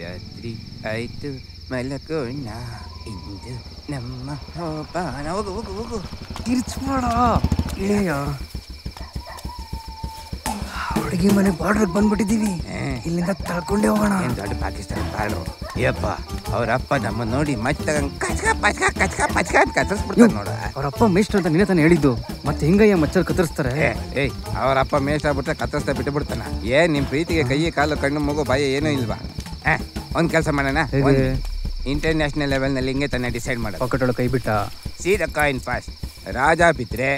ರಾತ್ರಿ ಆಯ್ತು ಮಲಗೋಣ ಇಂದು ನಮ್ಮ ಹೋಪಾನ. ಹೋಗು ಹೋಗು ಹೋಗು, ತಿರ್ಚ್ಬೇಡ ಇಳೆಯ. ಹುಡುಗಿ ಮನೆ ಬಾರ್ಡ್ರಿಗೆ ಬಂದ್ಬಿಟ್ಟಿದ್ದೀವಿ, ಇಲ್ಲಿಂದ ತಳ್ಕೊಂಡೇ ಹೋಗೋಣ. ಏನು ದೊಡ್ಡ ಪಾಕಿಸ್ತಾನ ಬಾರ್ಡ್ರು ಯಪ್ಪ. ಅವ್ರಪ್ಪ ನಮ್ಮ ನೋಡಿ ಮತ್ತೆ ಕಚ್ಕ ಪಚ್ಕ ಕಚ್ಕ ಪಚ್ಕ ಅಂತ ಕತ್ತರಿಸ್ಬಿಡ್ತಾರೆ ನೋಡ. ಅವ್ರಪ್ಪ ಮೇಷ್ಟ್ರು ಅಂತ ನಿನ್ನೆ ತಾನೇ ಹೇಳಿದ್ದು, ಮತ್ತೆ ಹಿಂಗಯ್ಯ ಮಚ್ಚರ್ ಕತ್ತರಿಸ್ತಾರೆ. ಏಯ್ ಅವ್ರಪ್ಪ ಮೇಷ್ಟ್ರು ಆಗ್ಬಿಟ್ರೆ ಕತ್ತರಿಸ್ತಾ ಬಿಟ್ಟು ಬಿಡ್ತಾನ. ಏನ್ ನಿಮ್ ಪ್ರೀತಿಗೆ ಕೈ ಕಾಲು ಕಣ್ಣು ಮಗು ಬಾಯ ಏನೂ ಇಲ್ವಾ? ಒಂದ್ ಕೆಲಸ ಮಾಡೋಣ, ಇಂಟರ್ನ್ಯಾಷನಲ್ ಲೆವೆಲ್ನಲ್ಲಿ ಹಿಂಗೆ ತಾನೇ ಡಿಸೈಡ್ ಮಾಡೋದು. ಪಾಕೆಟ್ ಒಳಗೆ ಕೈ ಬಿಟ್ಟ ಸೀದಾ ಕಾಯಿನ್ ಪಾಸ್. ರಾಜ ಬಿದ್ರೆ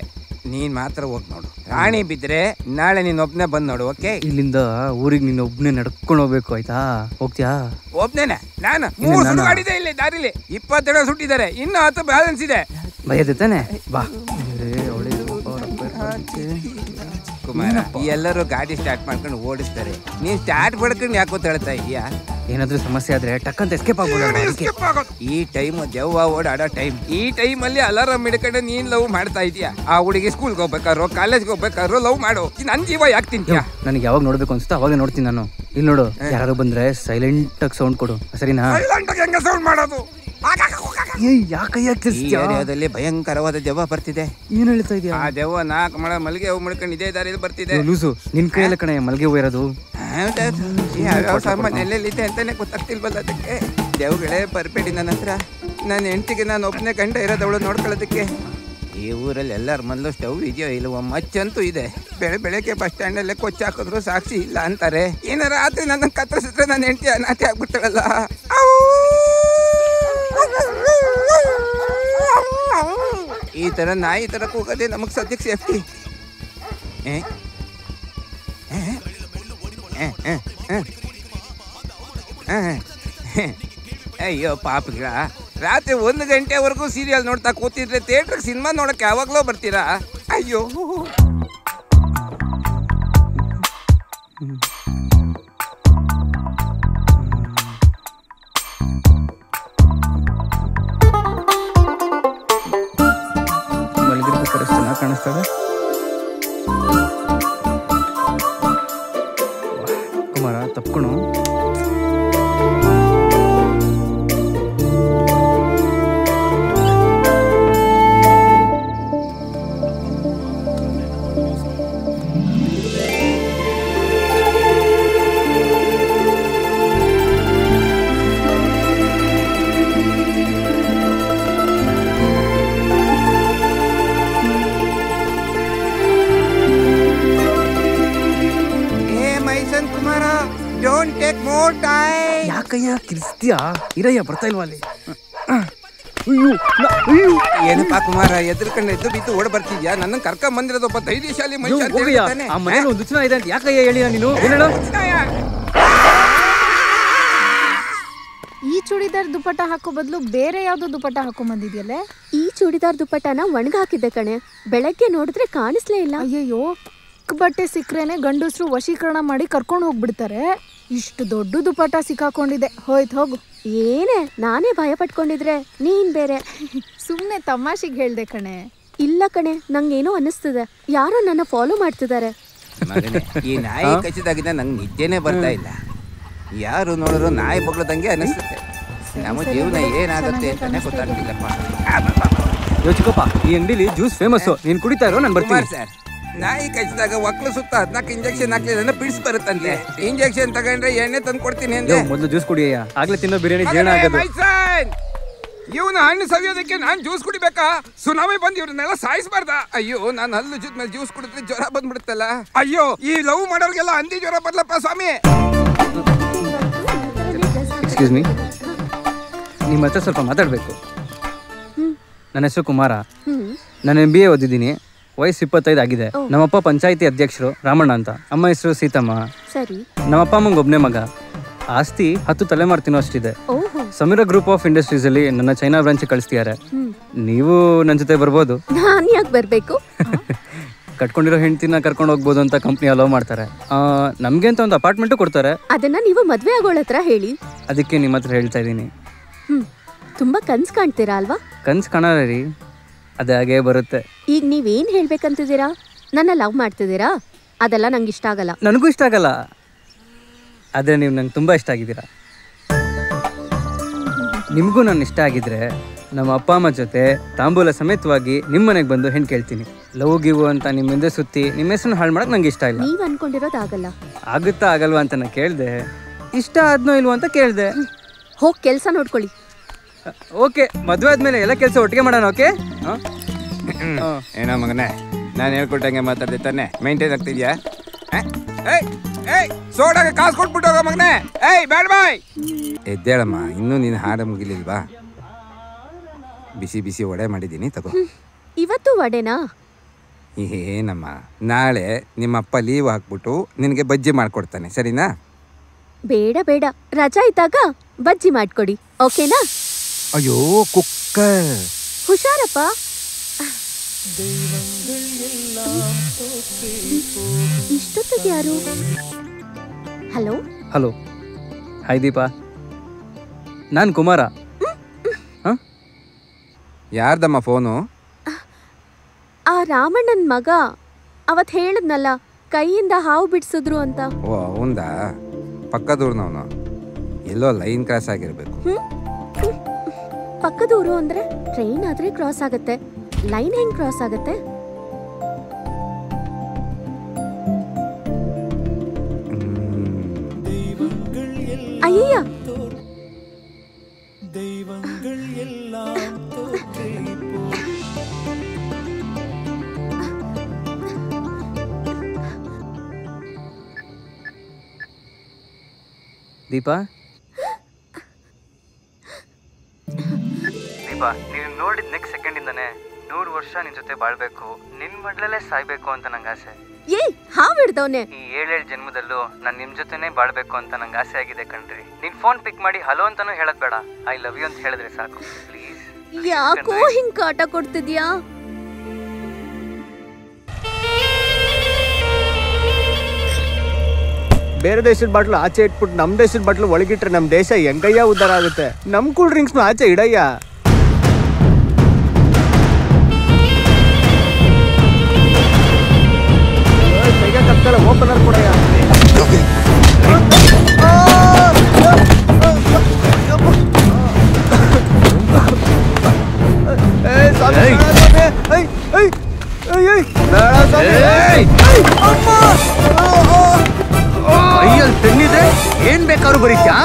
ನೀನ್ ಮಾತ್ರ ಹೋಗಿ ನೋಡು, ರಾಣಿ ಬಿದ್ರೆ ನಾಳೆ ನೀನ್ ಒಬ್ನೇ ಬಂದ್ ನೋಡು. ಓಕೆ, ಇಲ್ಲಿಂದ ಊರಿಗೆ ನೀನು ಒಬ್ನೇ ನಡ್ಕೊಂಡು ಹೋಗ್ಬೇಕು, ಆಯ್ತಾ? ಹೋಗ್ತೀಯಾ? ಒಬ್ನೇನೆ ನಾನು. 3 ಸುಟ್ಟು ಮಾಡಿದೆ ಇಲ್ಲಿ ದಾರಿಲಿ, 20 ಜನ ಸುಟ್ಟಿದ್ದಾರೆ, ಇನ್ನು 10 ಬ್ಯಾಲೆನ್ಸ್ ಇದೆ. ಭಯದೆ ತಾನೆ? ಬಾ ಕುಮಾರ, ಎಲ್ಲರೂ ಗಾಡಿ ಸ್ಟಾರ್ಟ್ ಮಾಡ್ಕೊಂಡು ಓಡಿಸ್ತಾರೆ, ನೀನ್ ಸ್ಟಾರ್ಟ್ ಮಾಡ್ಕೊಂಡು ಯಾಕೋ ಹೇಳ್ತಾ ಇದೀಯಾ? ಏನಾದ್ರೂ ಸಮಸ್ಯೆ ಆದ್ರೆ ಟಕ್ ಅಂತ ಎಸ್ಕೇಪ್ ಆಗ್ಬೋದು. ಈ ಟೈಮ್ ದೆವ್ವ ಓಡಾಡೋ ಟೈಮ್. ಈ ಟೈಮ್ ಅಲ್ಲಿ ಅಲಾರಾಮ್ ಹಿಡ್ಕೊಂಡು ನೀನ್ ಲವ್ ಮಾಡ್ತಾ ಇದೀಯಾ? ಆ ಹುಡುಗಿ ಸ್ಕೂಲ್ಗೆ ಹೋಗ್ಬೇಕಾರೋ ಕಾಲೇಜ್ಗೆ ಹೋಗ್ಬೇಕಾರೋ ಲವ್ ಮಾಡು. ನನ್ ಜೀವ ಯಾಕೆ ತಿಂತೀಯ? ನನಗೆ ಯಾವಾಗ ನೋಡ್ಬೇಕು ಅನ್ಸುತ್ತಾ ಅವಾಗ ನೋಡ್ತೀನಿ ನಾನು. ಇಲ್ಲಿ ನೋಡು, ಯಾರು ಬಂದ್ರೆ ಸೈಲೆಂಟ್ ಆಗಿ ಸೌಂಡ್ ಕೊಡು, ಸರಿನಾ? ಹೆಂಗ ಸೌಂಡ್ ಮಾಡೋದು? ಈ ಏರಿಯಾದಲ್ಲಿ ಭಯಂಕರವಾದ ದೆವ್ವ ಬರ್ತಿದೆ. ಏನ್ ಹೇಳ್ತಾ ಇದೀಯ? ಆ ದೆವ್ವ 4 ಮಳ ಮಲ್ಲಿಗೆ ಹೂ ಮಾಡ್ಕೊಂಡು ಇದೇ ದಾರಿಯಲ್ಲಿ ಬರ್ತಿದೆ. ಲೂಸು, ನಿನ್ ಕೈಯಲ್ಲ ಕಣೆ ಮಲ್ಗೆ ಹೂ ಇರೋದು. ಯಾವ ಸಾಮಾನು ಎಲ್ಲೆಲ್ಲಿದೆ ಅಂತಾನೆ ಗೊತ್ತಾಗ್ತಿಲ್ವಲ್ಲ ಅದಕ್ಕೆ. ದೆವ್ಗಳೇ ಬರ್ಬೇಡಿ ನನ್ನ ಹತ್ರ. ನನ್ನ ಹೆಂಡತಿಗೆ ನಾನು ಒಬ್ಬನೇ ಗಂಡ ಇರೋದವಳು ನೋಡ್ಕೊಳ್ಳೋದಕ್ಕೆ. ಈ ಊರಲ್ಲಿ ಎಲ್ಲರ ಮನಲ್ಲೂ ಸ್ಟವ್ ಇದೆಯೋ ಇಲ್ವೋ? ಮಚ್ಚಂತೂ ಇದೆ. ಬೆಳಗ್ಗೆ ಬಸ್ ಸ್ಟ್ಯಾಂಡ್ ಅಲ್ಲೇ ಕೊಚ್ಚಿ ಹಾಕಿದ್ರು ಸಾಕ್ಷಿ ಇಲ್ಲ ಅಂತಾರೆ. ಏನಾರ ರಾತ್ರಿ ನನ್ನ ಕತ್ತರಿಸಿದ್ರೆ ನನ್ನ ಹೆಂಡತಿ ಅನಾಥೆ ಆಗ್ಬಿಟ್ಟಳಲ್ಲ. ಈ ತರ ನಾಯಿ ತರ ಕೂಗೋದೇ ನಮಗ್ ಸದ್ಯಕ್ಕೆ ಸೇಫ್ಟಿ. ಅಯ್ಯೋ ಪಾಪಗಳ, ರಾತ್ರಿ 1 ಗಂಟೆವರೆಗೂ ಸೀರಿಯಲ್ ನೋಡ್ತಾ ಕೂತಿದ್ರೆ ಥಿಯೇಟ್ರಿಗೆ ಸಿನಿಮಾ ನೋಡಕ್ಕೆ ಯಾವಾಗ್ಲೋ ಬರ್ತೀರಾ? ಅಯ್ಯೋ, ಮಲಗಿರ್ಬೇಕಾದ್ರೆ ಚೆನ್ನಾಗಿ ಕಾಣಿಸ್ತದೆ. ಕುಮಾರ ತಪ್ಕೊಣು. ಯಾಕಯ್ಯ ಕಿರಿಸ್ತೀಯಾ? ಇರಯ್ಯ, ಬರ್ತಾ ಇಲ್ವಾ ಅಲ್ಲಿ? ಏನಪ್ಪಾ ಕುಮಾರ, ಎದ್ರಕಂಡು ಎದ್ದು ಬಿದ್ದು ಓಡ್ ಬರ್ತಿದ್ಯಾ? ನನ್ನ ಕರ್ಕೊಂಡ್ ಬಂದಿರೋದು ಒಬ್ಬ ಧೈರ್ಯಶಾಲಿ ಮನುಷ್ಯ ಅಂತ ಹೇಳ್ತಾನೆ. ಆ ಮನೇಲಿ ಒಂದು ಚುನಾವ ಇದೆ ಅಂತ ಯಾಕಯ್ಯ ಹೇಳಿಯ ನೀನು? ಈ ಚೂಡಿದಾರ್ ದುಪಟ್ಟ ಹಾಕೋ ಬದಲು ಬೇರೆ ಯಾವ್ದೋ ದುಪಟ್ಟ ಹಾಕೊಂಡ್ ಬಂದಿದ್ಯಲ್ಲೇ? ಈ ಚೂಡಿದಾರ್ ದುಪಟ್ಟನ ಒಣಗ ಹಾಕಿದ್ದೆ ಕಣೆ, ಬೆಳಗ್ಗೆ ನೋಡಿದ್ರೆ ಕಾಣಿಸ್ಲೇ ಇಲ್ಲ. ಅಯ್ಯಯ್ಯೋ, ಬಟ್ಟೆ ಸಿಕ್ರೇನೆ ಗಂಡಸ್ರು ವಶೀಕರಣ ಮಾಡಿ ಕರ್ಕೊಂಡು ಹೋಗ್ಬಿಡ್ತಾರೆ. ಇಷ್ಟು ದೊಡ್ಡ ದುಪಟ್ಟ ಸಿಕ್ಕಾಕೊಂಡಿದೆ, ಹೋಯ್ತು ಹೋಗು. ಏನೇ, ನಾನೇ ಭಯ ಪಟ್ಕೊಂಡಿದ್ರೆ ನೀನ್ ಬೇರೆ. ಸುಮ್ನೆ ತಮಾಷೆಗೆ ಹೇಳ್ದೆ ಕಣೆ. ಇಲ್ಲ ಕಣೆ, ನಂಗೇನೋ ಅನ್ನಿಸ್ತದೆ, ಯಾರೋ ನನ್ನ ಫಾಲೋ ಮಾಡ್ತಿದ್ದಾರೆ. ಈ ನಾಯಿ ಕಚ್ಚಿದಾಗಿಂದ ನಂಗೆ ನಿದ್ದೆನೆ ಬರ್ತಾ ಇಲ್ಲ. ಯಾರು ನೋಡಿದ್ರು ನಾಯಿ ಬಗ್ಳದಂಗೆ ಅನಿಸುತ್ತೆ. ನಮ್ಮ ಜೀವನ ಏನಾಗುತ್ತೆ ಅಂತಾನೆ ಗೊತ್ತಾಗ್ತಿಲ್ಲಪ್ಪ. ಚಿಕ್ಕಪ್ಪ, ಈ ಅಂಗಡಿಲಿ ಜ್ಯೂಸ್ ಫೇಮಸ್, ನೀನ್ ಕುಡಿತಾ ಇರೋ ನಾನು ಬರ್ತೀನಿ. ಸರ್, ನಾಯಿ ಕಚ್ಚಿದಾಗ ಒಕ್ಲು ಸುತ್ತ 14 ಇಂಜೆಕ್ಷನ್ ಹಾಕ್ಲಿಲ್ಲ ಬಿಡಿಸ್ ಬರುತ್ತಂತೆ. ಇಂಜೆಕ್ಷನ್ ತಗೊಂಡ್ರೆ ಎಣ್ಣೆ ತಂದು ಕೊಡ್ತೀನಿ ಅಂದ್ರೆ ಮೊದಲು ಜ್ಯೂಸ್ ಕುಡಿಯಯ್ಯ, ಆಗ್ಲೇ ತಿನ್ನೋ ಬಿರಿಯಾನಿ ಜೀರ್ಣ ಆಗೋದು. ಇವನ ಹಣ್ಣು ಸವಿಯೋದಕ್ಕೆ ನಾನ್ ಜ್ಯೂಸ್ ಕುಡಿಬೇಕಾ? ಸುನಾಮಿ ಬಂದು ಇವ್ರನ್ನೆಲ್ಲ ಸಾಯಿಸಬಾರ್ದ? ಅಯ್ಯೋ, ನಾನು ಹಲ್ಲು ಜೊತೆ ಮೇಲೆ ಜ್ಯೂಸ್ ಕುಡಿದ್ರೆ ಜ್ವರ ಬಂದ್ಬಿಡುತ್ತಲ್ಲ. ಅಯ್ಯೋ, ಈ ಲವ್ ಮಾಡೋರ್ಗೆಲ್ಲ ಹಂದಿ ಜ್ವರ ಬರ್ಲಪ್ಪ ಸ್ವಾಮಿ. ಎಕ್ಸ್ಕ್ಯೂಸ್ ಮೀ, ನಿಮ್ಮ ಹತ್ರ ಸ್ವಲ್ಪ ಮಾತಾಡ್ಬೇಕು. ನನ್ನ ಹೆಸರು ಕುಮಾರ, ನಾನು MBA ಓದಿದ್ದೀನಿ, ವಯಸ್ಸು 25 ಆಗಿದೆ. ನಮ್ಮಪ್ಪ ಪಂಚಾಯಿತಿ ಅಧ್ಯಕ್ಷರು ರಾಮಣ್ಣ ಅಂತ, ಅಮ್ಮ ಹೆಸರು ಸೀತಮ್ಮ. ಸರಿ. ನಮ್ಮಪ್ಪ ಅಮ್ಮಂಗೆ ಒಬ್ಬನೇ ಮಗ, ಆಸ್ತಿ 10 ತಲೆಮಾರು ತಿನ್ನೋ ಅಷ್ಟಿದೆ. ಸಮೀರ ಗ್ರೂಪ್ ಆಫ್ ಇಂಡಸ್ಟ್ರೀಸ್ ಅಲ್ಲಿ ನನ್ನ ಚೈನಾ ಬ್ರಾಂಚ್ ಕಳಿಸ್ತಿದ್ದಾರೆ. ನೀವು ನನ್ನ ಜೊತೆ ಬರ್ಬೋದು. ನಾನು ಯಾಕೆ ಬರ್ಬೇಕು? ಕಟ್ಕೊಂಡಿರೋ ಹೆಂಡತಿನ ಕರ್ಕೊಂಡು ಹೋಗ್ಬೋದು ಅಂತ ಕಂಪ್ನಿ ಅಲೋ ಮಾಡ್ತಾರೆ. ನಮ್ಗೆ ಅಂತ ಒಂದು ಅಪಾರ್ಟ್ಮೆಂಟು ಕೊಡ್ತಾರೆ. ಅದನ್ನ ನೀವು ಮದ್ವೆ ಆಗೋಳ ಹತ್ರ ಹೇಳಿ. ಅದಕ್ಕೆ ನಿಮ್ಮ ಹತ್ರ ಹೇಳ್ತಾ ಇದ್ದೀನಿ. ತುಂಬಾ ಕನ್ಸ್ ಕಾಣ್ತೀರಾ ಅಲ್ವಾ? ಕನ್ಸ್ ಕಾಣಲ್ಲ ರೀ, ಅದೇ ಹಾಗೆ ಬರುತ್ತೆ. ಈಗ ನೀವೇನ್ ಹೇಳ್ಬೇಕಂತಿದ್ದೀರಾ? ನನ್ನ ಲವ್ ಮಾಡ್ತಿದ್ದೀರಾ? ಅದೆಲ್ಲ ನಂಗೆ ಇಷ್ಟ ಆಗಲ್ಲ. ನನಗೂ ಇಷ್ಟ ಆಗಲ್ಲ, ಆದ್ರೆ ನೀವು ನಂಗೆ ತುಂಬಾ ಇಷ್ಟ ಆಗಿದ್ದೀರಾ. ನಿಮಗೂ ನನ್ನ ಇಷ್ಟ ಆಗಿದ್ರೆ ನಮ್ಮ ಅಪ್ಪ ಅಮ್ಮ ಜೊತೆ ತಾಂಬೂಲ ಸಮೇತವಾಗಿ ನಿಮ್ಮ ಮನೆಗೆ ಬಂದು ಹೆಣ್ಣು ಕೇಳ್ತೀನಿ. ಲವ್ ಗಿವ್ ಅಂತ ನಿಮ್ಮ ಹಿಂದೆ ಸುತ್ತಿ ನಿಮ್ಮ ಹೆಸರನ್ನ ಹಾಳು ಮಾಡಕ್ಕೆ ನಂಗೆ ಇಷ್ಟ ಇಲ್ಲ. ನೀವ್ ಅನ್ಕೊಂಡಿರೋದಾಗಲ್ಲ. ಆಗುತ್ತಾ ಆಗಲ್ವಾ ಅಂತ ನಾನು ಕೇಳಿದೆ. ಇಷ್ಟ ಆದ್ನೋ ಇಲ್ವೋ ಅಂತ ಕೇಳಿದೆ. ಹೋಗಿ ಕೆಲಸ ನೋಡ್ಕೊಳ್ಳಿ. ಓಕೆ, ಮದುವೆ ಆದ್ಮೇಲೆ ಎಲ್ಲ ಕೆಲಸ ಒಟ್ಟಿಗೆ ಮಾಡೋಣ. ಓಕೆ. ಏನೋ ಮಗನೇ, ನಾನು ಹೇಳ್ಕೊಟ್ಟಂಗೆ ಮಾತಾಡ್ದೆ ತಾನೆ, ಮೇಂಟೈನ್ ಆಗ್ತಿದ್ಯಾ? ಸೋಡಾಗೆ ಕಾಸು ಕೊಟ್ಬಿಟ್ಟು ಹೋಗ ಮಗನೇ. ಬೇಡ ಬಾಯ್. ಎದ್ದೇಳಮ್ಮ, ಇನ್ನೂ ನೀನು ಹಾಡು ಮುಗಿಲಿಲ್ವಾ? ಬಿಸಿ ಬಿಸಿ ವಡೆ ಮಾಡಿದ್ದೀನಿ, ತಗೋ. ಇವತ್ತು ವಡೆನಾ? ಏನಮ್ಮ, ನಾಳೆ ನಿಮ್ಮಪ್ಪ ಲೀವ್ ಹಾಕ್ಬಿಟ್ಟು ನಿನಗೆ ಬಜ್ಜಿ ಮಾಡ್ಕೊಡ್ತಾನೆ, ಸರಿನಾ? ಬೇಡ ಬೇಡ, ರಜಾ ಇದ್ದಾಗ ಬಜ್ಜಿ ಮಾಡ್ಕೊಡಿ, ಓಕೆನಾ? ಅಯ್ಯೋ ಕುಕ್ಕರ್, ಹುಷಾರಪ್ಪ. ಇಷ್ಟೊತ್ತಿಗೆ ಯಾರು? ಹಲೋ ಹಲೋ, ಹಾಯ್ ದೀಪಾ, ನಾನು ಕುಮಾರ. ಯಾರ್ದಮ್ಮ ಫೋನು? ಆ ರಾಮಣ್ಣನ ಮಗ ಅವತ್ ಹೇಳದ್ನಲ್ಲ, ಕೈಯಿಂದ ಹಾವು ಬಿಡ್ಸಿದ್ರು ಅಂತ. ಓ ಹೌದಾ? ಪಕ್ಕದೂರ್ನವನು, ಎಲ್ಲೋ ಲೈನ್ ಕ್ರಾಸ್ ಆಗಿರ್ಬೇಕು. ಪಕ್ಕದೂರು ಅಂದ್ರೆ ಟ್ರೈನ್ ಆದ್ರೆ ಕ್ರಾಸ್ ಆಗತ್ತೆ, ಲೈನ್ ಹೆಂಗ್ ಕ್ರಾಸ್ ಆಗತ್ತೆ? ಅಯ್ಯಯ್ಯ, ದೀಪಾ, ದೀಪಾ, ನೀವು ನೋಡಿದ ನೆಕ್ಸ್ಟ್ ಸೆಕೆಂಡಿಂದಾನೆ 100 ವರ್ಷ ನಿನ್ ಜೊತೆ ಬಾಳ್ಬೇಕು, ನಿನ್ ಮಡ್ಲಲ್ಲೇ ಸಾಯ್ಬೇಕು ಅಂತ ನಂಗೆ ಆಸೆ. ಏ ಹಾವು ಹಿಡ್ದವ್ನೆ. ಈ 7 ಜನ್ಮದಲ್ಲೂ ನಾನು ನಿಮ್ ಜೊತೆನೇ ಬಾಳ್ಬೇಕು ಅಂತ ನಂಗೆ ಆಸೆ ಆಗಿದೆ ಕಣ್ರಿ. ನೀನ್ ಫೋನ್ ಪಿಕ್ ಮಾಡಿ ಹಲೋ ಅಂತಾನು ಹೇಳದ್ ಬೇಡ, ಐ ಲವ್ ಯು ಅಂತ ಹೇಳಿದ್ರೆ ಸಾಕು ಪ್ಲೀಸ್. ಯಾಕೋ ಹಿಂಗ್ ಕಾಟ ಕೊಡ್ತಿದ್ಯಾ? ಬೇರೆ ದೇಶದ ಬಾಟ್ಲು ಆಚೆ ಇಟ್ಬಿಟ್ಟು ನಮ್ ದೇಶದ ಬಾಟ್ಲು ಒಳಗಿಟ್ರೆ ನಮ್ ದೇಶ ಹೆಂಗಯ್ಯ ಉದ್ದಾರ ಆಗುತ್ತೆ. ನಮ್ ಕೂಲ್ ಡ್ರಿಂಕ್ಸ್ ಆಚೆ ಇಡಯ್ಯ. ಓಪನರ್ ಕೊಡಯ್ಯ. ಕೈಯಲ್ಲಿ ತೆನ್ನಿದ್ರೆ ಏನ್ ಬೇಕಾದ್ರೂ ಬರೀತ್ಯಾ?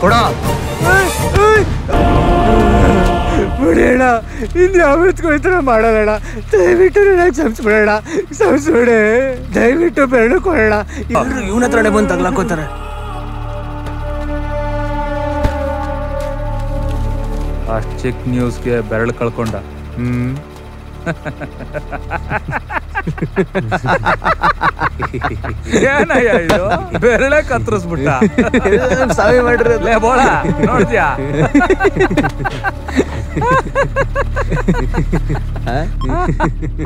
ಕೊಡ ಬಿಡೋಣ, ಇನ್ನು ಯಾವತ್ತಿಗೂ ಈ ಥರ ಮಾಡೋಣ. ದಯವಿಟ್ಟು ನನಗೆ ಕ್ಷಮಿಸ್ಬಿಡೋಣ, ಕ್ಷಮಿಸ್ಬಿಡೆ. ದಯವಿಟ್ಟು ಬೆರಳು ಕೊಡೋಣ. ಎಲ್ಲರೂ ಇವನ ಹತ್ರನೇ ಬಂದು ತಗ್ಲಾಕೋತಾರೆ. ಅಷ್ಟು ಚಿಕ್ಕ ನ್ಯೂಸ್ಗೆ ಬೆರಳು ಕಳ್ಕೊಂಡ. ಏನಯ್ಯ ಇದು, ಬೆರಳೆ ಕತ್ತರಿಸ್ಬಿಟ್ಟ. ಸಾವಿ ಮಾಡಿರಲೇ ಬೋಳ ನೋಡ್ತೀಯಾ?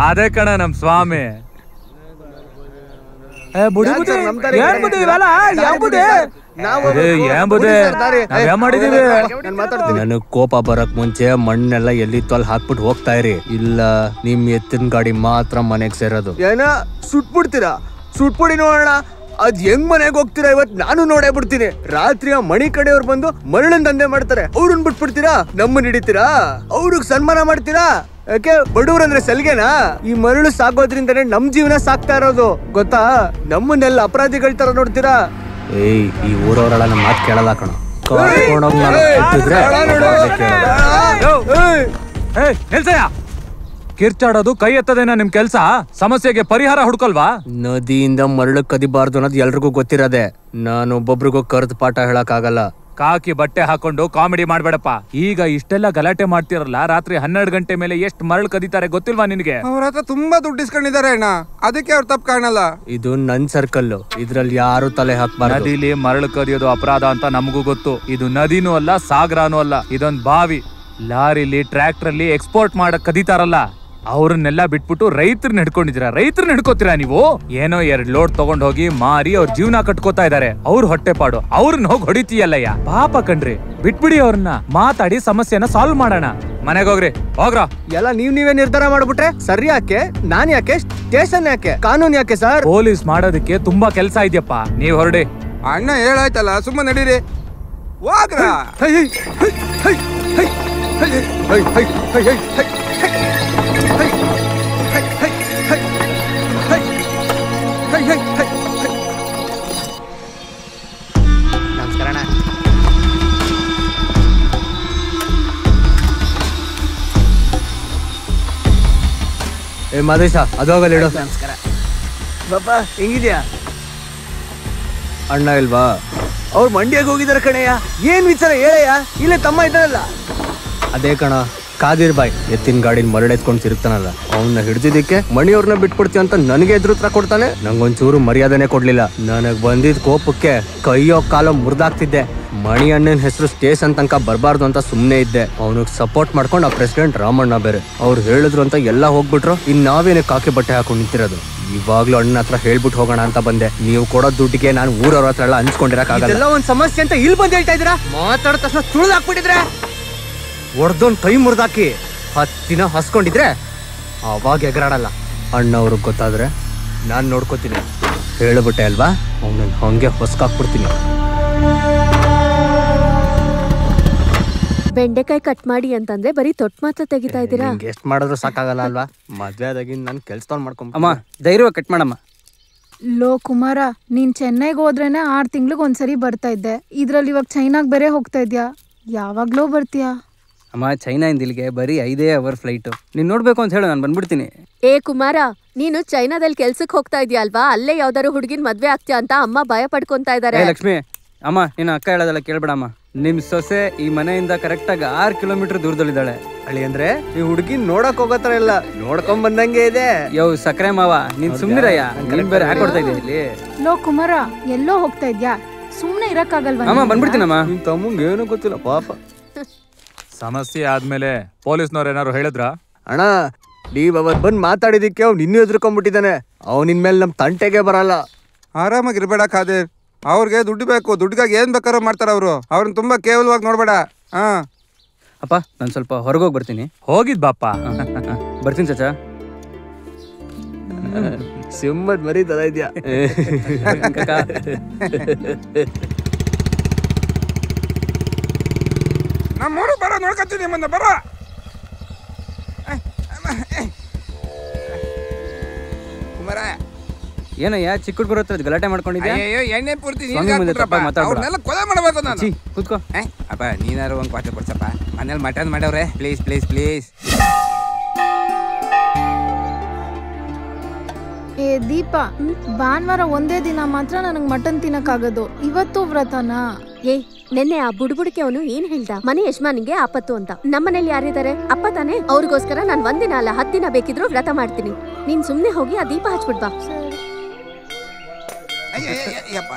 ಅದೇ ಕಣ ನಮ್ ಸ್ವಾಮಿ. ನನಗ್ ಕೋಪ ಬರಕ್ ಮುಂಚೆ ಮಣ್ಣೆಲ್ಲ ಎಲ್ಲಿ ತೊಲ್ ಹಾಕ್ಬಿಟ್ಟು ಹೋಗ್ತಾ ಇರಿ, ಇಲ್ಲ ನಿಮ್ ಎತ್ತಿನ ಗಾಡಿ ಮಾತ್ರ ಮನೆಗ್ ಸೇರೋದು. ಏನ ಸುಟ್ಬಿಡ್ತೀರಾ? ಸುಟ್ಬಿಡಿ ನೋಡೋಣ. ಅದ್ ಹೆಂಗ್ ಮನೆಗ್ ಹೋಗ್ತೀರಾ ಇವತ್ ನಾನು ನೋಡೇ ಬಿಡ್ತೀನಿ. ರಾತ್ರಿ ಆ ಮಣಿ ಕಡೆಯವ್ರು ಬಂದು ಮರಳನ್ ದಂಧೆ ಮಾಡ್ತಾರೆ, ಅವ್ರನ್ನ ಬಿಟ್ಬಿಡ್ತೀರಾ? ನಮ್ಮನ್ನ ಹಿಡಿತೀರಾ? ಅವ್ರಿಗೆ ಸನ್ಮಾನ ಮಾಡ್ತೀರಾ? ಯಾಕೆ ಬಡವ್ರಂದ್ರೆ ಸಲ್ಗೆನಾ? ಈ ಮರಳು ಸಾಗೋದ್ರಿಂದನೇ ನಮ್ ಜೀವನ ಸಾಕ್ತಾ ಇರೋದು, ಗೊತ್ತಾ? ನಮ್ಮನ್ನೆಲ್ಲ ಅಪರಾಧಿಗಳ ತರ ನೋಡ್ತೀರಾ? ಏಯ್, ಈ ಊರವರೆಲ್ಲ ನಮ್ಮ ಮಾತು ಕೇಳಲ್ಲ ಕಣ. ಕಿರ್ಚಾಡೋದು ಕೈ ಎತ್ತದೇನ ನಿಮ್ ಕೆಲ್ಸ? ಸಮಸ್ಯೆಗೆ ಪರಿಹಾರ ಹುಡ್ಕಲ್ವಾ? ನದಿಯಿಂದ ಮರಳು ಕದಿಬಾರ್ದು ಅನ್ನೋದು ಎಲ್ರಿಗೂ ಗೊತ್ತಿರೋದೆ. ನಾನು ಒಬ್ಬೊಬ್ರಿಗೂ ಕರ್ದ್ ಪಾಠ ಹೇಳಕ್ ಆಗಲ್ಲ. ಕಾಕಿ ಬಟ್ಟೆ ಹಾಕೊಂಡು ಕಾಮಿಡಿ ಮಾಡ್ಬೇಡಪ್ಪ. ಈಗ ಇಷ್ಟೆಲ್ಲ ಗಲಾಟೆ ಮಾಡ್ತಿರಲ್ಲ, ರಾತ್ರಿ 12 ಗಂಟೆ ಮೇಲೆ ಎಷ್ಟು ಮರಳು ಕದೀತಾರೆ ಗೊತ್ತಿಲ್ವಾ ನಿನ್ಗೆ? ಅವ್ರ ಹತ್ರ ತುಂಬಾ ದುಡ್ಡು ಇಸ್ಕೊಂಡಿದ್ದಾರೆ ಅಣ್ಣ, ಅದಕ್ಕೆ ಅವ್ರು ತಪ್ಪು ಕಾಣಲ್ಲ. ಇದು ನನ್ ಸರ್ಕಲ್, ಇದ್ರಲ್ಲಿ ಯಾರು ತಲೆ ಹಾಕ್ಬಾರ್ದು. ನದಿಲಿ ಮರಳು ಕದಿಯೋದು ಅಪರಾಧ ಅಂತ ನಮಗೂ ಗೊತ್ತು. ಇದು ನದಿನೂ ಅಲ್ಲ, ಸಾಗರನೂ ಅಲ್ಲ, ಇದೊಂದ್ ಬಾವಿ. ಲಾರಿಲಿ ಟ್ರ್ಯಾಕ್ಟರ್ಲಿ ಎಕ್ಸ್ಪೋರ್ಟ್ ಮಾಡಕ್ ಕದೀತಾರಲ್ಲ, ಅವ್ರನ್ನೆಲ್ಲ ಬಿಟ್ಬಿಟ್ಟು ರೈತರನ್ನ ಹಿಡ್ಕೊಂಡಿದ್ದೀರಾ. ರೈತರನ್ನ ಹಿಡ್ಕೋತೀರಾ ನೀವು? ಏನೋ 2 ಲೋಡ್ ತಗೊಂಡ್ ಹೋಗಿ ಮಾರಿ ಅವ್ರ ಜೀವನ ಕಟ್ಕೋತಾ ಇದಾರೆ. ಅವ್ರ ಹೊಟ್ಟೆ ಪಾಡು, ಅವ್ರನ್ನ ಹೋಗಿ ಹೊಡಿತೀಯಲ್ಲಯ್ಯ. ಪಾಪ ಕಣ್ರಿ, ಬಿಟ್ಬಿಡಿ ಅವ್ರನ್ನ. ಮಾತಾಡಿ ಸಮಸ್ಯೆನ ಸಾಲ್ವ್ ಮಾಡೋಣ. ಮನೆಗೆ ಹೋಗ್ರಿ ಹೋಗ್ರ. ಎಲ್ಲ ನೀವೇ ನಿರ್ಧಾರ ಮಾಡ್ಬಿಟ್ರೆ ಸರಿ ಯಾಕೆ? ನಾನ್ ಯಾಕೆ? ಸ್ಟೇಷನ್ ಯಾಕೆ? ಕಾನೂನು ಯಾಕೆ ಸರ್? ಪೊಲೀಸ್ ಮಾಡೋದಕ್ಕೆ ತುಂಬಾ ಕೆಲ್ಸ ಇದೆಯಪ್ಪ, ನೀವ್ ಹೊರಡಿ. ಅಣ್ಣ ಹೇಳಾಯ್ತಲ್ಲ, ಸುಮ್ಮನೆ ನಡೀರಿ, ಹೋಗ್ರ. ನಮಸ್ಕಾರ ಅಣ್ಣ. ಏ ಮಾದೇಶ, ಅದು ಹೋಗಲ್ಲ ಇಡು. ನಮಸ್ಕಾರ ಬಾಬಾ, ಹೆಂಗಿದ್ಯಾ? ಅಣ್ಣ ಇಲ್ವಾ? ಅವ್ರು ಮಂಡ್ಯಕ್ಕೆ ಹೋಗಿದಾರೆ ಕಣಯ್ಯ. ಏನ್ ವಿಚಾರ ಹೇಳಯ್ಯ? ಇಲ್ಲೇ ತಮ್ಮ ಇದ್ದಾರಲ್ಲ. ಅದೇ ಕಣ, ಕಾದಿರ್ ಬಾಯ್ ಎತ್ತಿನ ಗಾಡಿನ ಮರಳೆತ್ಕೊಂಡು ತಿರುಗ್ತಾನಲ್ಲ, ಅವನ್ನ ಹಿಡ್ದಿದ್ದಕ್ಕೆ ಮಣಿಯವ್ರನ್ನ ಬಿಟ್ಬಿಡ್ತೀವಿ ಅಂತ ನನಗೆ ಎದುರುತ್ರ ಕೊಡ್ತಾನೆ. ನಂಗೊಂಚೂರು ಮರ್ಯಾದನೆ ಕೊಡ್ಲಿಲ್ಲ. ನನಗ್ ಬಂದಿದ್ ಕೋಪಕ್ಕೆ ಕೈಯೋ ಕಾಲೋ ಮುರಿದಾಗ್ತಿದ್ದೆ. ಮಣಿ ಅಣ್ಣನ ಹೆಸರು ಸ್ಟೇಷನ್ ತನಕ ಬರಬಾರ್ದು ಅಂತ ಸುಮ್ಮನೆ ಇದ್ದೆ. ಅವನಿಗೆ ಸಪೋರ್ಟ್ ಮಾಡ್ಕೊಂಡು ಆ ಪ್ರೆಸಿಡೆಂಟ್ ರಾಮಣ್ಣ ಬೇರೆ ಅವ್ರು ಹೇಳಿದ್ರು ಅಂತ ಎಲ್ಲ ಹೋಗ್ಬಿಟ್ರು. ಇನ್ ನಾವೇನೆ ಕಾಕಿ ಬಟ್ಟೆ ಹಾಕೊಂಡು ನಿಂತಿರೋದು. ಇವಾಗ್ಲೂ ಅಣ್ಣನ ಹತ್ರ ಹೇಳ್ಬಿಟ್ಟು ಹೋಗೋಣ ಅಂತ ಬಂದೆ. ನೀವು ಕೊಡೋ ದುಡ್ಡಿಗೆ ನಾನು ಊರವ್ರ ಹತ್ರ ಎಲ್ಲ ಹಂಚ್ಕೊಂಡಿರಕ್ಕಾಗಲ್ಲ. ಒಂದ್ ಸಮಸ್ಯೆ ಅಂತ ಇಲ್ಲಿ ಬಂದು ಹೇಳ್ತಾ ಇದ್ದೀರಾ? ಮಾತಾಡೋ ತಕ್ಷಣ ತುಳಿದಾಕ್ಬಿಟ್ಟಿದ್ರೆ, ಹೊಡ್ದೊಂದ್ ಕೈ ಮುರಿದಾಕಿ 10 ದಿನ ಹಸ್ಕೊಂಡಿದ್ರೆ ಅವಾಗ ಎಗರಾಡಲ್ಲ. ಅಣ್ಣ ಅವ್ರಿಗೆ ಗೊತ್ತಾದ್ರೆ ನಾನ್ ನೋಡ್ಕೋತೀನಿ. ಹೇಳ್ಬಿಟ್ಟೆ ಅಲ್ವಾ, ಅವನನ್ನ ಹಂಗೆ ಹೊಸ್ಕಾಕ್ಬಿಡ್ತೀನಿ. ಬೆಂಡೆಕಾಯಿ ಕಟ್ ಮಾಡಿ ಅಂತಂದ್ರೆ ಬರೀ ತೊಟ್ ಮಾತ್ರ ತೆಗಿತಾ ಇದ್ದೀರಾ? ಎಷ್ಟ್ ಮಾಡಿದ್ರು ಸಾಕಾಗಲ್ಲ ಅಲ್ವಾ? ಮದ್ವೆ ಆದಾಗಿನ್ ನನ್ ಕೆಲ್ಸದವ್ನ್ ಮಾಡ್ಕೊಂಡ್ ಅಮ್ಮ ಧೈರ್ಯವಾಗಿ ಕಟ್ ಮಾಡಮ್ಮ. ಲೋ ಕುಮಾರ, ನೀನ್ ಚೆನ್ನೈಗೆ ಹೋದ್ರೇನೆ 6 ತಿಂಗ್ಳಿಗೆ ಒಂದ್ಸರಿ ಬರ್ತಾ ಇದ್ದೆ. ಇದ್ರಲ್ಲಿ ಇವಾಗ ಚೈನಾಗ್ ಬೇರೆ ಹೋಗ್ತಾ ಇದ್ಯಾ, ಯಾವಾಗ್ಲೋ ಬರ್ತೀಯಾ? ಅಮ್ಮ ಚೈನಾಯಿಂದ ಇಲ್ಲಿಗೆ ಬರೀ 5 ಅವರ್ ಫ್ಲೈಟು. ನೀನ್ ನೋಡ್ಬೇಕು ಅಂತ ಹೇಳು, ನಾನು ಬಂದ್ಬಿಡ್ತೀನಿ. ಏ ಕುಮಾರ, ನೀನು ಚೈನಾದಲ್ಲಿ ಕೆಲ್ಸಕ್ಕೆ ಹೋಗ್ತಾ ಇದೀಯ ಅಲ್ವಾ? ಅಲ್ಲೇ ಯಾವ್ದಾರು ಹುಡುಗಿನ ಮದ್ವೆ ಆಗ್ತೀಯ ಅಂತ ಅಮ್ಮ ಭಯ ಪಡ್ಕೊಂತಾ ಇದಾರೆ. ಲಕ್ಷ್ಮಿ, ಅಮ್ಮ ನಿನ್ನ ಅಕ್ಕ ಹೇಳೋದೆಲ್ಲ ಕೇಳ್ಬೇಡಮ್ಮ. ನಿಮ್ ಸೊಸೆ ಈ ಮನೆಯಿಂದ ಕರೆಕ್ಟಾಗಿ 6 ಕಿಲೋಮೀಟರ್ ದೂರದಲ್ಲಿದ್ದಾಳೆ. ಅಳಿ ಅಂದ್ರೆ ಈ ಹುಡುಗಿ ನೋಡಕ್ ಹೋಗತ್ರ ಇಲ್ಲ, ನೋಡ್ಕೊಂಡ್ ಬಂದಂಗೆ ಇದೆ. ಯೋ ಸಕ್ರೆ ಮಾವ, ನೀನ್ ಸುಮ್ನಿರಯ್ಯ, ನೀನ್ ಬೇರೆ ಹಾಕೊಡ್ತಾ ಇದೀಯ ಇಲ್ಲಿ. ಲೋ ಕುಮಾರ, ಎಲ್ಲೋ ಹೋಗ್ತಾ ಇದ್ಯಾ? ಸುಮ್ನೆ ಇರಕ್ಕಾಗಲ್ವಾ? ಅಮ್ಮ ಬಂದ್ಬಿಡ್ತೀನಮ್ಮ. ನಿಮ್ ತಮ್ಮಂಗೆ ಏನೂ ಗೊತ್ತಿಲ್ಲ ಪಾಪ. ಸಮಸ್ಯೆ ಆದ್ಮೇಲೆ ಪೊಲೀಸ್ನವ್ರು ಏನಾರು ಹೇಳಿದ್ರ? ಅಣ್ಣ, ನೀವ್ ಅವತ್ ಬಂದ್ ಮಾತಾಡಿದಿಕ್ಕೆ ಅವ್ನು ಇನ್ನೂ ಎದ್ರುಕೊಂಡ್ಬಿಟ್ಟಿದ್ದಾನೆ. ಅವ್ನ ಇನ್ಮೇಲೆ ನಮ್ ತಂಟೆಗೆ ಬರಲ್ಲ. ಆರಾಮಾಗಿರ್ಬೇಡ ಖಾದರ್. ಅವ್ರಿಗೆ ದುಡ್ಡು ಬೇಕು, ದುಡ್ಡಿಗಾಗಿ ಏನ್ ಬೇಕಾದ್ರೂ ಮಾಡ್ತಾರ ಅವರು. ಅವ್ರನ್ನ ತುಂಬಾ ಕೇವಲವಾಗಿ ನೋಡ್ಬೇಡ. ಅಪ್ಪ ನಾನು ಸ್ವಲ್ಪ ಹೊರಗೋಗಿ ಬರ್ತೀನಿ. ಹೋಗಿದ್ ಬಾಪ. ಬರ್ತೀನಿ ಚಾಚಾ. ಸಿಂಹದ್ ಮರಿ ತರ ಇದ್ಯಾ. ನಮ್ಮೂರು ಬರೋ ನೋಡ್ಕೊತೀನಿ ಮುಂದೆ ಬರ. ಕುಮಾರ, ಏನಯ್ಯ ಚಿಕ್ಕ ಹುಡುಗರ ಹತ್ರ ಗಲಾಟೆ ಮಾಡ್ಕೊಂಡಿದ್ಯಾ? ಅಯ್ಯೋ ಎಣ್ಣೆ ಪೂರ್ತಿ ಮಾತಾಡ್ಬಿಡ. ಕೊಲೆ ಮಾಡಬೇಕು ನಾನು. ಕೂತ್ಕೋ. ಅಪ್ಪ ನೀನಾರು ಒಂದು ಪಾಠ ಕೊಡ್ಸಪ್ಪ. ಮನೇಲಿ ಮಟನ್ ಮಾಡವ್ರೆ, ಪ್ಲೀಸ್ ಪ್ಲೀಸ್ ಪ್ಲೀಸ್. ಏ ದೀಪ, ಭಾನುವಾರ ಒಂದೇ ದಿನ ಮಾತ್ರ ನನಗ್ ಮಟನ್ ತಿನ್ನಕ್ಕಾಗೋದು. ಇವತ್ತು ವ್ರತನಾ? ಏ ನೆನ್ನೆ ಆ ಬುಡ್ಬುಡಿಕೆ ಅವನು ಏನ್ ಹೇಳ್ದ? ಮನೆ ಯಜಮಾನಿಗೆ ಆಪತ್ತು ಅಂತ. ನಮ್ಮನೇಲಿ ಯಾರಿದ್ದಾರೆ? ಅಪ್ಪ ತಾನೆ. ಅವ್ರಿಗೋಸ್ಕರ ನಾನ್ 1 ದಿನ ಅಲ್ಲ 10 ದಿನ ಬೇಕಿದ್ರು ವ್ರತ ಮಾಡ್ತೀನಿ. ನೀನ್ ಸುಮ್ನೆ ಹೋಗಿ ಆ ದೀಪ ಹಚ್ಬಿಡ್ಬಾ. ಅಯ್ಯಪ್ಪ,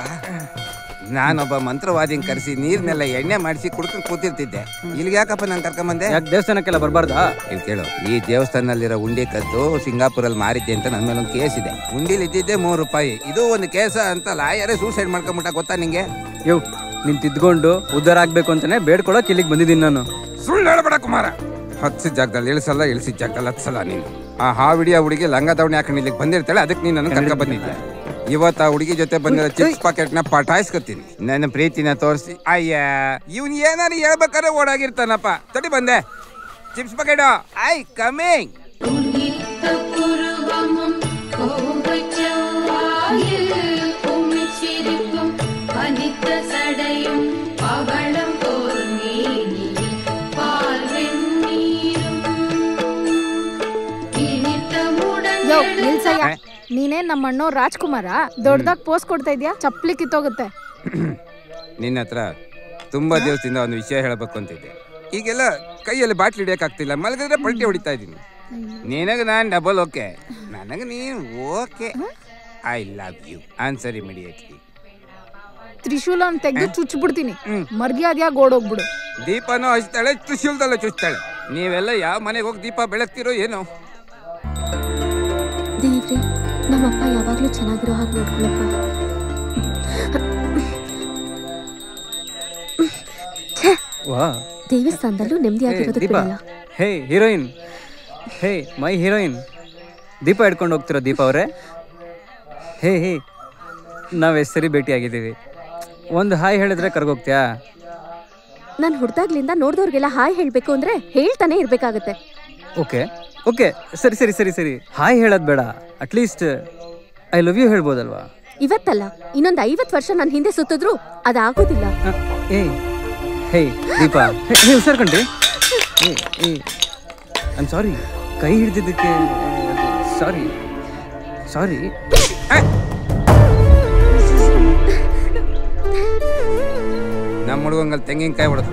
ನಾನೊಬ್ಬ ಮಂತ್ರವಾದಿನ ಕರೆಸಿ ನೀರ್ನೆಲ್ಲ ಎಣ್ಣೆ ಮಾಡಿಸಿ ಕುಡ್ಕೊಂಡು ಕೂತಿರ್ತಿದ್ದೆ. ಇಲ್ಲಿಗೆ ಯಾಕಪ್ಪ ನಾನು ಕರ್ಕೊಂಬಂದೆ? ಯಾಕೆ ದೇವಸ್ಥಾನಕ್ಕೆಲ್ಲ ಬರಬಾರ್ದಾ? ಇಲ್ಲಿ ಕೇಳು, ಈ ದೇವಸ್ಥಾನದಲ್ಲಿರೋ ಉಂಡಿ ಕದ್ದು ಸಿಂಗಾಪುರಲ್ಲಿ ಮಾರಿದ್ದೆ ಅಂತ ನನ್ನ ಮೇಲೆ ಒಂದು ಕೇಸ್ ಇದೆ. ಉಂಡಿಲಿ ಇದ್ದಿದ್ದೆ 3 ರೂಪಾಯಿ. ಇದು ಒಂದು ಕೇಸ ಅಂತ ಲಾಯರೇ ಸೂಸೈಡ್ ಮಾಡ್ಕೊಂಬಿಟ್ಟ, ಗೊತ್ತಾ ನಿಂಗೆ? ಯೋ ನೀನ್ ತಿದ್ಕೊಂಡು ಉದ್ಧಾರ ಆಗ್ಬೇಕು ಅಂತಾನೆ ಬೇಡ್ಕೊಳಕ್ ಇಲ್ಲಿಗೆ ಬಂದಿದ್ದೀನಿ ನಾನು. ಸುಳ್ಳು ಹೇಳ್ಬೇಡ ಕುಮಾರ. ಹತ್ಸಿದ ಜಾಗದಲ್ಲಿ ಇಳಿಸಲ್ಲ, ಇಳಿಸಿದ ಜಾಗದಲ್ಲಿ ಹತ್ಸಲ್ಲ ನೀನು. ಆ ಹಾವಿಡಿಯ ಹುಡುಗಿ ಲಂಗ ದಾವಣಿ ಹಾಕೊಂಡು ಇಲ್ಲಿಗೆ ಬಂದಿರ್ತಾಳೆ, ಅದಕ್ಕೆ ನೀನು ನನ್ನ ಕರ್ಕ ಬಂದಿದ್ದೆ. ಇವತ್ತು ಆ ಹುಡುಗಿ ಜೊತೆ ಬಂದಿರೋ ಚಿಪ್ಸ್ ಪಾಕೆಟ್ ನ ಪಟಾಯಿಸ್ಕೊತೀನಿ. ನನ್ನ ಪ್ರೀತಿನ ತೋರಿಸಿ. ಅಯ್ಯ, ಇವ್ನು ಏನಾರು ಹೇಳ್ಬೇಕಾದ್ರೆ ಓಡಾಗಿರ್ತಾನಪ್ಪ. ತಡಿ ಬಂದೆ. Chips packet I coming. ನೀನೇನ್ ನಮ್ಮ ಅಣ್ಣೋ ರಾಜ್ಕುಮಾರ ದೊಡ್ಡದಾಗ ಪೋಸ್ಟ್ ಕೊಡ್ತಾ ಇದ್ಯಾ? ಚಪ್ಪಲಿ ಕಿತ್ತೋಗುತ್ತೆ. ನಿನ್ನ ಹತ್ರ ತುಂಬಾ ದಿವಸದಿಂದ ಒಂದು ವಿಷಯ ಹೇಳಬೇಕು ಅಂತಿದ್ದೆ. ಈಗೆಲ್ಲ ಕೈಯಲ್ಲಿ ಬಾಟ್ಲಿ ಹಿಡಿಯಕ್ಕಾಗ್ತಿಲ್ಲ, ಮಲಗಿದ್ರೆ ಪಲ್ಟಿ ಹೊಡಿತಾ ಇದ್ದೀನಿ. ನಿನಗೆ ನಾನು ಡಬಲ್ ಓಕೆ, ನನಗೆ ನೀನು okay. I love you. Answer immediately. ತ್ರಿಶೂಲನ್ ತೆಗೆದು ಚುಚ್ಬಿಡ್ತೀನಿ. ಮರ್ಯಾದ್ಯಾಗ ಓಡೋಗ್ಬಿಡು. ದೀಪನೂ ಹಚ್ತಾಳೆ, ತ್ರಿಶೂಲದಲ್ಲೂ ಚುಚ್ತಾಳೆ. ನೀವೆಲ್ಲ ಯಾವ ಮನೆಗೆ ಹೋಗಿ ದೀಪ ಬೆಳಗ್ತಿರೋ ಏನೋ. ದೇವ್ರಿ, ನಮ್ಮಪ್ಪ ಯಾವಾಗ್ಲೂ ಚೆನ್ನಾಗಿರೋ ಹಾಗೆ ನೋಡ್ಕೊಳಪ್ಪ. ದೇವಸ್ಥಾನದಲ್ಲೂ ನೆಮ್ಮದಿಯಾಗಿರೋದಕ್ಕೆ ಬಿಡಲ್ಲ. ಹೇ ಹೀರೋಯಿನ್, ಹೇ ಮೈ ಹೀರೋಯಿನ್, ದೀಪ ಹಿಡ್ಕೊಂಡು ಹೋಗ್ತಿರೋ ದೀಪ ಅವರೇ. ಹೇ ಹೇ, ನಾವು ಎಷ್ಟು ಸರಿ ಭೇಟಿಯಾಗಿದ್ದೀವಿ, ಒಂದು ಹಾಯ್ ಹೇಳಿದ್ರೆ ಕರ್ಗೋಗ್ತೀಯಾ? ನಾನು ಹುಡ್ದಾಗ್ಲಿಂದ ನೋಡ್ದವ್ರಿಗೆಲ್ಲ ಹಾಯ್ ಹೇಳ್ಬೇಕು ಅಂದ್ರೆ ಹೇಳ್ತಾನೆ ಇರ್ಬೇಕಾಗತ್ತೆ. ಓಕೆ ಓಕೆ, ಸರಿ ಸರಿ ಸರಿ ಸರಿ, ಹಾಯ್ ಹೇಳೋದು ಬೇಡ, ಅಟ್ಲೀಸ್ಟ್ ಐ ಲವ್ ಯು ಹೇಳ್ಬೋದಲ್ವಾ? ಇವತ್ತಲ್ಲ, ಇನ್ನೊಂದು 50 ವರ್ಷ ನನ್ನ ಹಿಂದೆ ಸುತ್ತಿದ್ರು ಅದಾಗೋದಿಲ್ಲ. ಏ ಹೇ ದೀಪ, ಹೇ ಹುಷಾರ್ ಕಣ್ರಿ. ಏ ಐ ಆಮ್ ಸಾರಿ, ಕೈ ಹಿಡ್ದಿದ್ದಕ್ಕೆ ಸಾರಿ ಸಾರಿ. ನಮ್ಮ ಹುಡುಗಂಗಲ್ಲಿ ತೆಂಗಿನಕಾಯಿ ಹೊಡೆದು